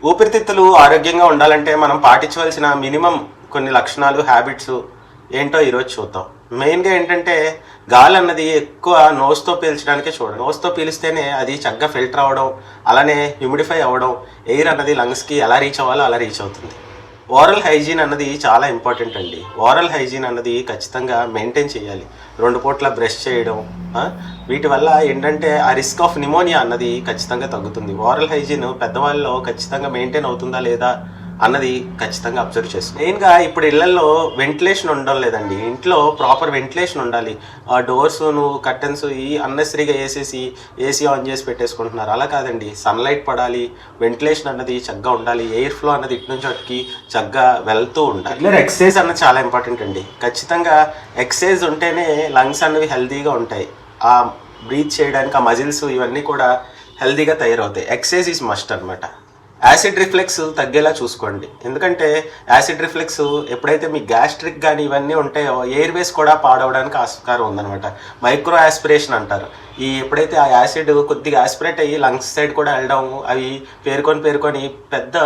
ఊపిరితిత్తులు ఆరోగ్యంగా ఉండాలంటే మనం పాటించవలసిన మినిమం కొన్ని లక్షణాలు, హ్యాబిట్స్ ఏంటో ఈరోజు చూద్దాం. మెయిన్గా ఏంటంటే గాలి అన్నది ఎక్కువ నోస్తో పీల్చడానికే చూడండి. నోస్తో పీలిస్తేనే అది చక్కగా ఫిల్టర్ అవ్వడం, అలానే హ్యూమిడిఫై అవ్వడం, ఎయిర్ అన్నది లంగ్స్కి ఎలా రీచ్ అవ్వాలో అలా రీచ్ అవుతుంది. ఓరల్ హైజీన్ అన్నది చాలా ఇంపార్టెంట్ అండి. ఓరల్ హైజీన్ అన్నది ఖచ్చితంగా మెయింటైన్ చేయాలి. 2 పూట్ల బ్రష్ చేయడం, వీటి వల్ల ఏంటంటే ఆ రిస్క్ ఆఫ్ నిమోనియా అన్నది ఖచ్చితంగా తగ్గుతుంది. ఓరల్ హైజీన్ పెద్దవాళ్ళలో ఖచ్చితంగా మెయింటైన్ అవుతుందా లేదా అన్నది ఖచ్చితంగా అబ్జర్వ్ చేస్తుంది. మెయిన్గా ఇప్పుడు ఇళ్లలో వెంటిలేషన్ ఉండడం లేదండి. ఇంట్లో ప్రాపర్ వెంటిలేషన్ ఉండాలి. ఆ డోర్స్ను, కర్టన్స్ అన్నెసరీగా వేసేసి ఏసీ ఆన్ చేసి పెట్టేసుకుంటున్నారు. అలా కాదండి, సన్లైట్ పడాలి, వెంటిలేషన్ అన్నది చక్కగా ఉండాలి, ఎయిర్ ఫ్లో అన్నది ఇటు నుంచి అటుకి చక్కగా వెళ్తూ ఉండాలి. రెగ్యులర్ ఎక్సర్సైజ్ అన్నది చాలా ఇంపార్టెంట్ అండి. ఖచ్చితంగా ఎక్సర్సైజ్ ఉంటేనే లంగ్స్ అన్నవి హెల్తీగా ఉంటాయి. ఆ బ్రీత్ చేయడానికి ఆ మజిల్స్ ఇవన్నీ కూడా హెల్తీగా తయారవుతాయి. ఎక్సర్సైజ్ ఈజ్ మస్ట్ అనమాట. యాసిడ్ రిఫ్లెక్స్ తగ్గేలా చూసుకోండి. ఎందుకంటే యాసిడ్ రిఫ్లెక్స్ ఎప్పుడైతే మీ గ్యాస్ట్రిక్ కానీ ఇవన్నీ ఉంటాయో ఎయిర్వేస్ కూడా పాడవడానికి ఆస్కారం ఉందన్నమాట. మైక్రో ఆస్పిరేషన్ అంటారు. ఎప్పుడైతే ఆ యాసిడ్ కొద్దిగా ఆస్పిరేట్ అయ్యి లంగ్స్ సైడ్ కూడా వెళ్ళడం, అవి పేరుకొని పెద్ద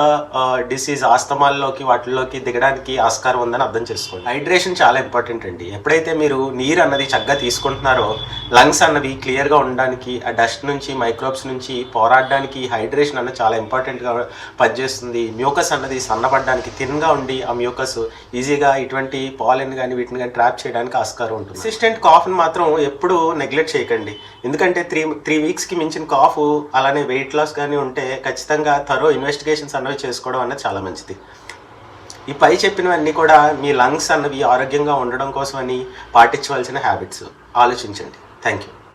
డిసీజ్ ఆస్తమాల్లోకి వాటిల్లోకి దిగడానికి ఆస్కారం ఉందని అర్థం చేసుకోండి. హైడ్రేషన్ చాలా ఇంపార్టెంట్ అండి. ఎప్పుడైతే మీరు నీరు అన్నది చక్కగా తీసుకుంటున్నారో లంగ్స్ అన్నవి క్లియర్గా ఉండడానికి, ఆ డస్ట్ నుంచి, మైక్రోబ్స్ నుంచి పోరాడడానికి హైడ్రేషన్ అన్నది చాలా ఇంపార్టెంట్గా పనిచేస్తుంది. మ్యూకస్ అన్నది సన్నపడడానికి, థిన్గా ఉండి ఆ మ్యూకస్ ఈజీగా ఇటువంటి పాలెన్ కానీ వీటిని కానీ ట్రాప్ చేయడానికి ఆస్కారం ఉంటుంది. అసిస్టెంట్ కాఫ్ని మాత్రం ఎప్పుడూ నెగ్లెక్ట్ చేయకండి. ఎందుకంటే 3 వీక్స్కి మించిన కాఫ్, అలానే వెయిట్ లాస్ కానీ ఉంటే ఖచ్చితంగా థరో ఇన్వెస్టిగేషన్స్ అన్నవి చేసుకోవడం అనేది చాలా మంచిది. ఈ పై చెప్పినవన్నీ కూడా మీ లంగ్స్ అన్నవి ఆరోగ్యంగా ఉండడం కోసమని పాటించవలసిన హ్యాబిట్స్. ఆలోచించండి. Thank you.